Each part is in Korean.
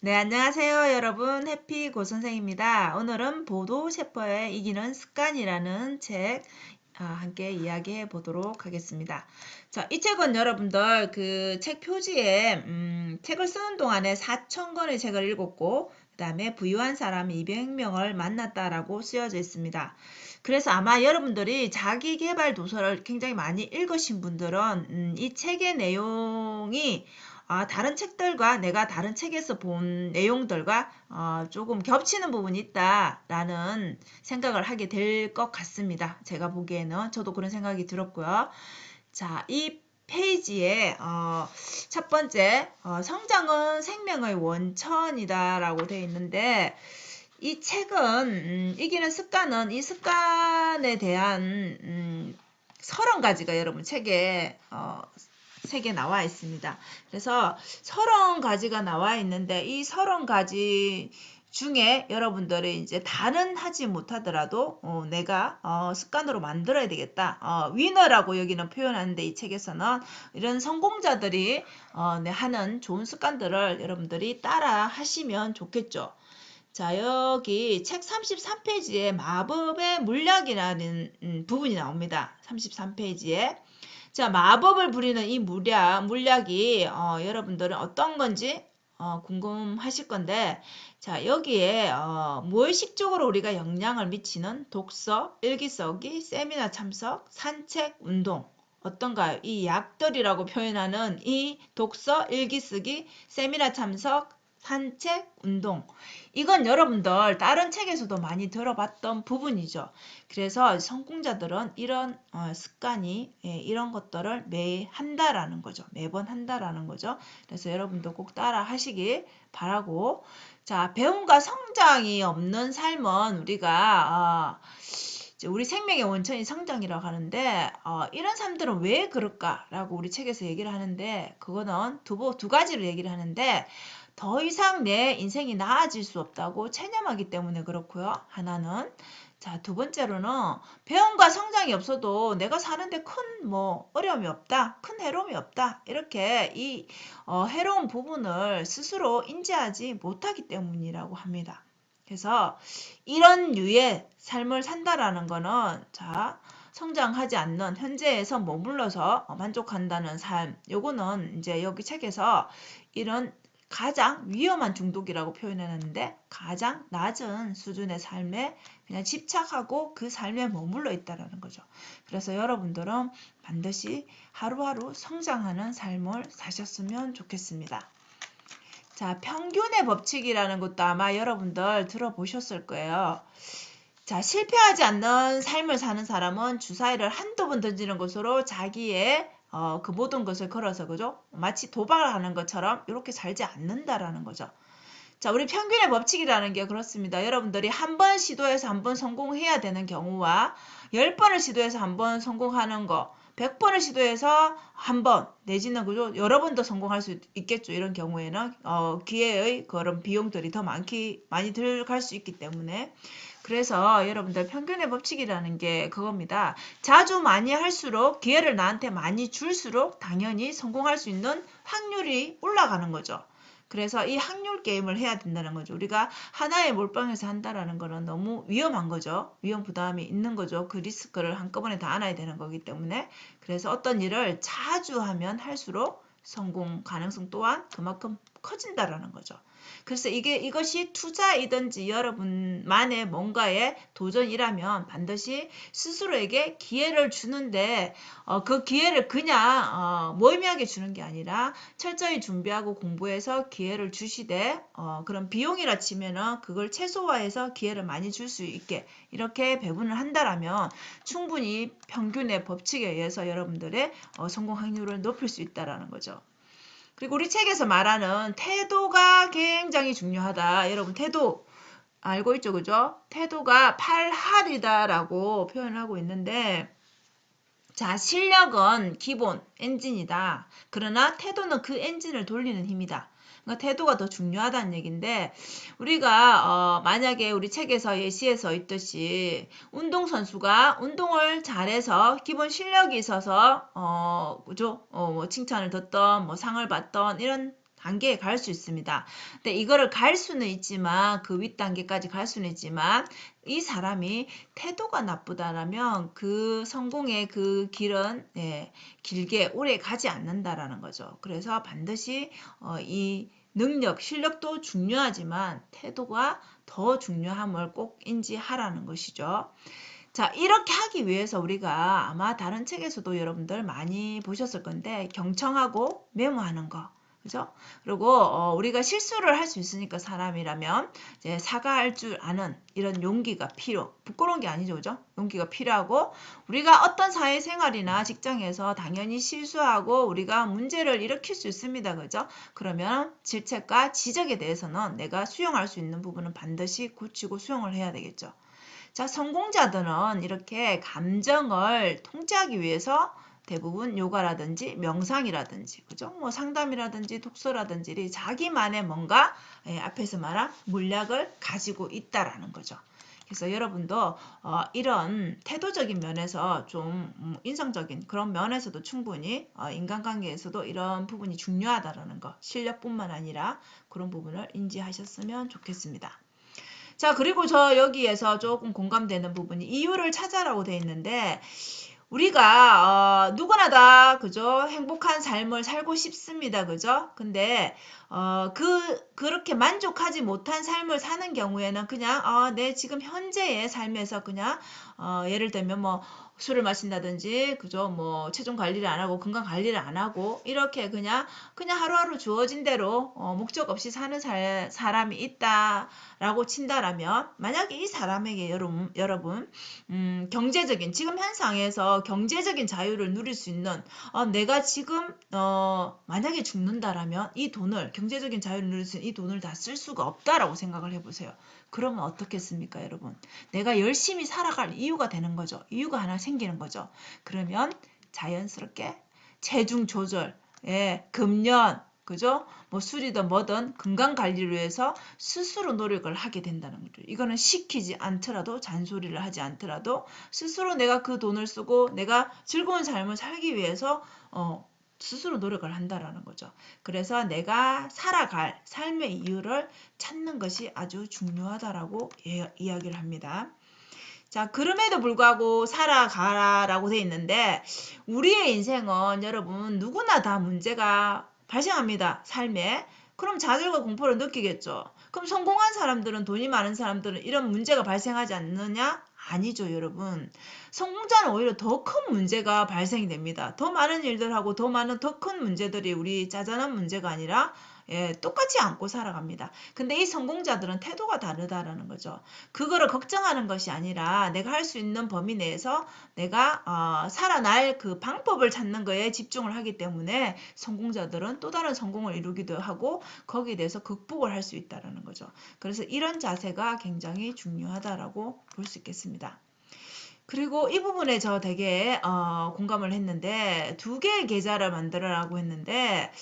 네, 안녕하세요, 여러분. 해피 고선생입니다. 오늘은 보도 셰퍼의 이기는 습관이라는 책 함께 이야기해 보도록 하겠습니다. 자, 이 책은 여러분들 그 책 표지에 책을 쓰는 동안에 4,000권의 책을 읽었고 그 다음에 부유한 사람 200명을 만났다라고 쓰여져 있습니다. 그래서 아마 여러분들이 자기계발 도서를 굉장히 많이 읽으신 분들은 이 책의 내용이 다른 책들과 내가 다른 책에서 본 내용들과 조금 겹치는 부분이 있다라는 생각을 하게 될 것 같습니다. 제가 보기에는 저도 그런 생각이 들었고요. 자, 이 페이지에 첫 번째 성장은 생명의 원천이다라고 되어 있는데 이 책은 이기는 습관은 이 습관에 대한 30가지가 여러분 책에 책에 나와 있습니다. 그래서 30가지가 나와 있는데 이 30가지 중에 여러분들이 이제 다는 하지 못하더라도 내가 습관으로 만들어야 되겠다. 위너라고 여기는 표현하는데 이 책에서는 이런 성공자들이 하는 좋은 습관들을 여러분들이 따라 하시면 좋겠죠. 자, 여기 책 33페이지에 마법의 물약이라는 부분이 나옵니다. 33페이지에. 자, 마법을 부리는 이 물약이 여러분들은 어떤 건지 궁금하실 건데, 자, 여기에 무의식적으로 우리가 영향을 미치는 독서, 일기 쓰기, 세미나 참석, 산책, 운동 어떤가요? 이 약들이라고 표현하는 이 독서, 일기 쓰기, 세미나 참석, 산책, 운동 이건 여러분들 다른 책에서도 많이 들어봤던 부분이죠. 그래서 성공자들은 이런 습관이 이런 것들을 매 한다라는 거죠. 매번 한다라는 거죠. 그래서 여러분도 꼭 따라 하시길 바라고 자, 배움과 성장이 없는 삶은 우리가 우리 생명의 원천이 성장이라고 하는데 이런 사람들은 왜 그럴까라고 우리 책에서 얘기를 하는데 그거는 두 가지로 얘기를 하는데 더 이상 내 인생이 나아질 수 없다고 체념하기 때문에 그렇고요. 하나는 자, 두 번째로는 배움과 성장이 없어도 내가 사는데 큰 어려움이 없다, 큰 해로움이 없다. 이렇게 이 해로운 부분을 스스로 인지하지 못하기 때문이라고 합니다. 그래서 이런 류의 삶을 산다라는 거는 자, 성장하지 않는 현재에서 머물러서 만족한다는 삶. 요거는 이제 여기 책에서 이런 가장 위험한 중독이라고 표현해놨는데 가장 낮은 수준의 삶에 그냥 집착하고 그 삶에 머물러 있다라는 거죠. 그래서 여러분들은 반드시 하루하루 성장하는 삶을 사셨으면 좋겠습니다. 자, 평균의 법칙이라는 것도 아마 여러분들 들어보셨을 거예요. 자, 실패하지 않는 삶을 사는 사람은 주사위를 한두 번 던지는 것으로 자기의 그 모든 것을 걸어서 그죠? 마치 도박을 하는 것처럼 이렇게 살지 않는다라는 거죠. 자, 우리 평균의 법칙이라는 게 그렇습니다. 여러분들이 한 번 시도해서 한 번 성공해야 되는 경우와 10번을 시도해서 한 번 성공하는 거 100번을 시도해서 한 번 내지는 그죠? 여러 번 더 성공할 수 있겠죠. 이런 경우에는 기회의 그런 비용들이 더 많이 들어갈 수 있기 때문에 그래서 여러분들 평균의 법칙이라는 게 그겁니다. 자주 많이 할수록 기회를 나한테 많이 줄수록 당연히 성공할 수 있는 확률이 올라가는 거죠. 그래서 이 확률 게임을 해야 된다는 거죠. 우리가 하나에 몰빵해서 한다라는 거는 너무 위험한 거죠. 위험 부담이 있는 거죠. 그 리스크를 한꺼번에 다 안아야 되는 거기 때문에. 그래서 어떤 일을 자주 하면 할수록 성공 가능성 또한 그만큼 커진다라는 거죠. 그래서 이것이 투자이든지 여러분만의 뭔가의 도전이라면 반드시 스스로에게 기회를 주는데 그 기회를 그냥 무의미하게 주는 게 아니라 철저히 준비하고 공부해서 기회를 주시되 그런 비용이라 치면은 그걸 최소화해서 기회를 많이 줄 수 있게 이렇게 배분을 한다라면 충분히 평균의 법칙에 의해서 여러분들의 성공 확률을 높일 수 있다라는 거죠. 그리고 우리 책에서 말하는 태도가 굉장히 중요하다. 여러분 태도 알고 있죠, 그죠? 태도가 8할이다라고 표현하고 있는데 자, 실력은 기본 엔진이다. 그러나 태도는 그 엔진을 돌리는 힘이다. 그러니까 태도가 더 중요하다는 얘기인데 우리가 만약에 우리 책에서 예시에서 있듯이 운동선수가 운동을 잘해서 기본 실력이 있어서 그죠? 뭐 칭찬을 듣던 뭐 상을 받던 이런 단계에 갈 수 있습니다. 근데 이거를 갈 수는 있지만 그 윗단계까지 갈 수는 있지만 이 사람이 태도가 나쁘다라면 그 성공의 그 길은 길게 오래 가지 않는다라는 거죠. 그래서 반드시 이 능력, 실력도 중요하지만 태도가 더 중요함을 꼭 인지하라는 것이죠. 자, 이렇게 하기 위해서 우리가 아마 다른 책에서도 여러분들 많이 보셨을 건데 경청하고 메모하는 거. 그죠? 그리고 우리가 실수를 할 수 있으니까 사람이라면 이제 사과할 줄 아는 이런 용기가 부끄러운 게 아니죠. 그죠? 용기가 필요하고 우리가 어떤 사회생활이나 직장에서 당연히 실수하고 우리가 문제를 일으킬 수 있습니다. 그죠? 그러면 질책과 지적에 대해서는 내가 수용할 수 있는 부분은 반드시 고치고 수용을 해야 되겠죠. 자, 성공자들은 이렇게 감정을 통제하기 위해서 대부분 요가라든지 명상이라든지, 그죠? 뭐 상담이라든지 독서라든지 자기만의 뭔가 앞에서 말한 물약을 가지고 있다라는 거죠. 그래서 여러분도 이런 태도적인 면에서 좀 인성적인 그런 면에서도 충분히 인간관계에서도 이런 부분이 중요하다라는 거, 실력뿐만 아니라 그런 부분을 인지하셨으면 좋겠습니다. 자, 그리고 저 여기에서 조금 공감되는 부분이 이유를 찾아라고 돼 있는데 우리가 누구나 다 그죠? 행복한 삶을 살고 싶습니다. 그죠? 근데 그렇게 만족하지 못한 삶을 사는 경우에는 그냥 내 지금 현재의 삶에서 그냥 예를 들면 뭐 술을 마신다든지 그죠? 뭐 체중 관리를 안 하고 건강 관리를 안 하고 이렇게 그냥 하루하루 주어진 대로 목적 없이 사는 사람이 있다라고 친다라면 만약에 이 사람에게 여러분 경제적인 지금 현상에서 경제적인 자유를 누릴 수 있는 내가 지금 만약에 죽는다라면 이 돈을 경제적인 자유를 누릴 수 있는 이 돈을 다 쓸 수가 없다라고 생각을 해보세요. 그러면 어떻겠습니까, 여러분? 내가 열심히 살아갈 이유가 되는 거죠. 이유가 하나 생기는 거죠. 그러면 자연스럽게 체중 조절, 금연, 그죠? 뭐 술이든 뭐든 건강 관리를 위해서 스스로 노력을 하게 된다는 거죠. 이거는 시키지 않더라도 잔소리를 하지 않더라도 스스로 내가 그 돈을 쓰고 내가 즐거운 삶을 살기 위해서 스스로 노력을 한다라는 거죠. 그래서 내가 살아갈 삶의 이유를 찾는 것이 아주 중요하다라고 이야기를 합니다. 자, 그럼에도 불구하고 살아가라고 돼 있는데 우리의 인생은 여러분 누구나 다 문제가 발생합니다. 삶에. 그럼 좌절과 공포를 느끼겠죠. 그럼 성공한 사람들은 돈이 많은 사람들은 이런 문제가 발생하지 않느냐? 아니죠, 여러분. 성공자는 오히려 더 큰 문제가 발생이 됩니다. 더 많은 일들하고 더 큰 문제들이 우리 짜잘한 문제가 아니라 똑같이 안고 살아갑니다. 근데 이 성공자들은 태도가 다르다라는 거죠. 그거를 걱정하는 것이 아니라 내가 할 수 있는 범위 내에서 내가 살아날 그 방법을 찾는 거에 집중을 하기 때문에 성공자들은 또 다른 성공을 이루기도 하고 거기에 대해서 극복을 할 수 있다라는 거죠. 그래서 이런 자세가 굉장히 중요하다라고 볼 수 있겠습니다. 그리고 이 부분에 저 되게 공감을 했는데 2개의 계좌를 만들어라고 했는데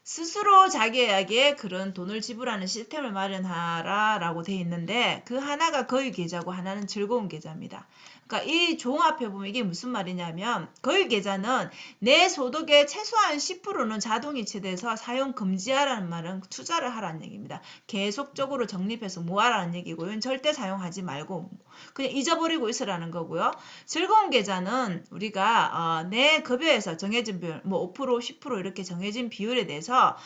스스로 자기에게 그런 돈을 지불하는 시스템을 마련하라라고 돼 있는데 그 하나가 거의 계좌고 하나는 즐거운 계좌입니다. 그러니까 이 종합해 보면 이게 무슨 말이냐면 거의 계좌는 내 소득의 최소한 10%는 자동이체돼서 사용 금지하라는 말은 투자를 하라는 얘기입니다. 계속적으로 적립해서 모아라는 얘기고 이건 절대 사용하지 말고 그냥 잊어버리고 있으라는 거고요. 즐거운 계좌는 우리가 내 급여에서 정해진 비율, 뭐 5%, 10% 이렇게 정해진 비율에 대해서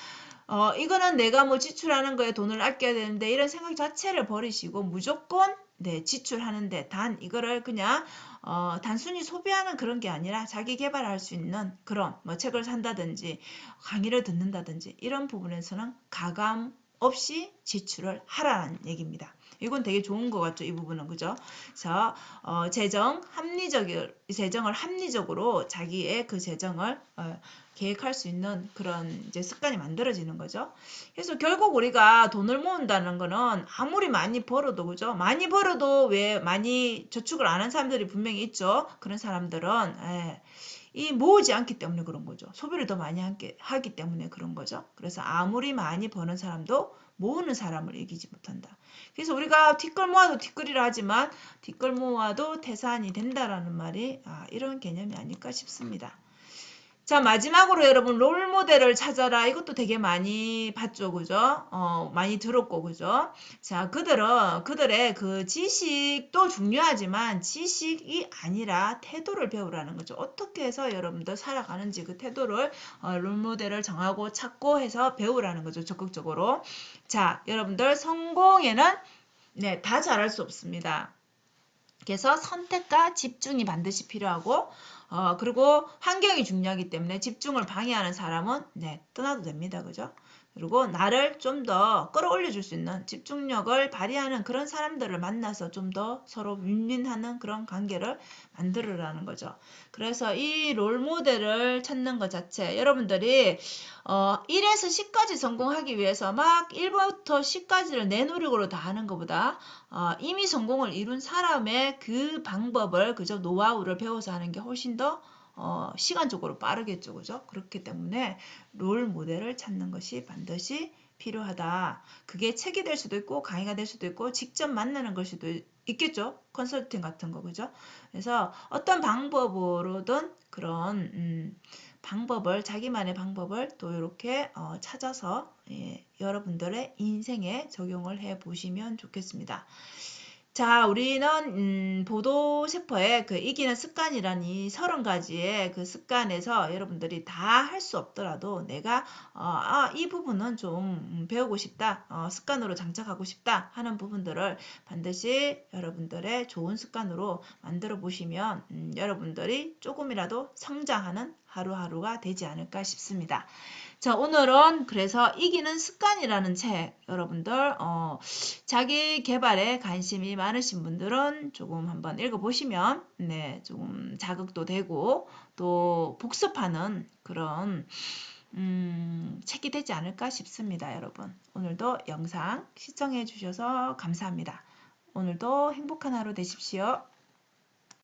이거는 내가 뭐 지출하는 거에 돈을 아껴야 되는데 이런 생각 자체를 버리시고 무조건 지출하는데 단 이거를 그냥 단순히 소비하는 그런 게 아니라 자기 개발할 수 있는 그런 뭐 책을 산다든지 강의를 듣는다든지 이런 부분에서는 가감 없이 지출을 하라는 얘기입니다. 이건 되게 좋은 것 같죠, 이 부분은. 그죠? 그래서 재정을 합리적으로 자기의 그 재정을 계획할 수 있는 그런 이제 습관이 만들어지는 거죠. 그래서 결국 우리가 돈을 모은다는 거는 아무리 많이 벌어도 그죠? 많이 벌어도 왜 많이 저축을 안 한 사람들이 분명히 있죠. 그런 사람들은 이 모으지 않기 때문에 그런 거죠. 소비를 더 많이 하기 때문에 그런 거죠. 그래서 아무리 많이 버는 사람도 모으는 사람을 이기지 못한다. 그래서 우리가 티끌 모아도 티끌이라 하지만 티끌 모아도 태산이 된다라는 말이 이런 개념이 아닐까 싶습니다. 자, 마지막으로 여러분 롤모델을 찾아라. 이것도 되게 많이 봤죠. 그죠? 많이 들었고, 그죠? 자, 그들의 그 지식도 중요하지만 지식이 아니라 태도를 배우라는 거죠. 어떻게 해서 여러분들 살아가는지 그 태도를 롤모델을 정하고 찾고 해서 배우라는 거죠. 적극적으로. 자, 여러분들 성공에는 네, 다 잘할 수 없습니다. 그래서 선택과 집중이 반드시 필요하고 그리고 환경이 중요하기 때문에 집중을 방해하는 사람은 네, 떠나도 됩니다. 그죠? 그리고 나를 좀 더 끌어올려 줄 수 있는 집중력을 발휘하는 그런 사람들을 만나서 좀 더 서로 윈윈하는 그런 관계를 만들으라는 거죠. 그래서 이 롤모델을 찾는 것 자체 여러분들이 1에서 10까지 성공하기 위해서 막 1부터 10까지를 내 노력으로 다 하는 것보다 이미 성공을 이룬 사람의 그 방법을 그저 노하우를 배워서 하는 게 훨씬 더 시간적으로 빠르겠죠. 그죠? 그렇기 때문에 롤 모델을 찾는 것이 반드시 필요하다. 그게 책이 될 수도 있고 강의가 될 수도 있고 직접 만나는 걸 수도 있겠죠. 컨설팅 같은 거. 그죠? 그래서 어떤 방법으로든 그런 방법을 자기만의 방법을 또 이렇게 찾아서 여러분들의 인생에 적용을 해 보시면 좋겠습니다. 자, 우리는 보도 셰퍼의 그 이기는 습관이란 이 30가지의 그 습관에서 여러분들이 다 할 수 없더라도 내가 이 부분은 좀 배우고 싶다, 습관으로 장착하고 싶다 하는 부분들을 반드시 여러분들의 좋은 습관으로 만들어 보시면 여러분들이 조금이라도 성장하는 하루하루가 되지 않을까 싶습니다. 자, 오늘은 그래서 이기는 습관이라는 책, 여러분들, 자기 개발에 관심이 많으신 분들은 조금 한번 읽어보시면, 네, 조금 자극도 되고, 또 복습하는 그런, 책이 되지 않을까 싶습니다, 여러분. 오늘도 영상 시청해 주셔서 감사합니다. 오늘도 행복한 하루 되십시오.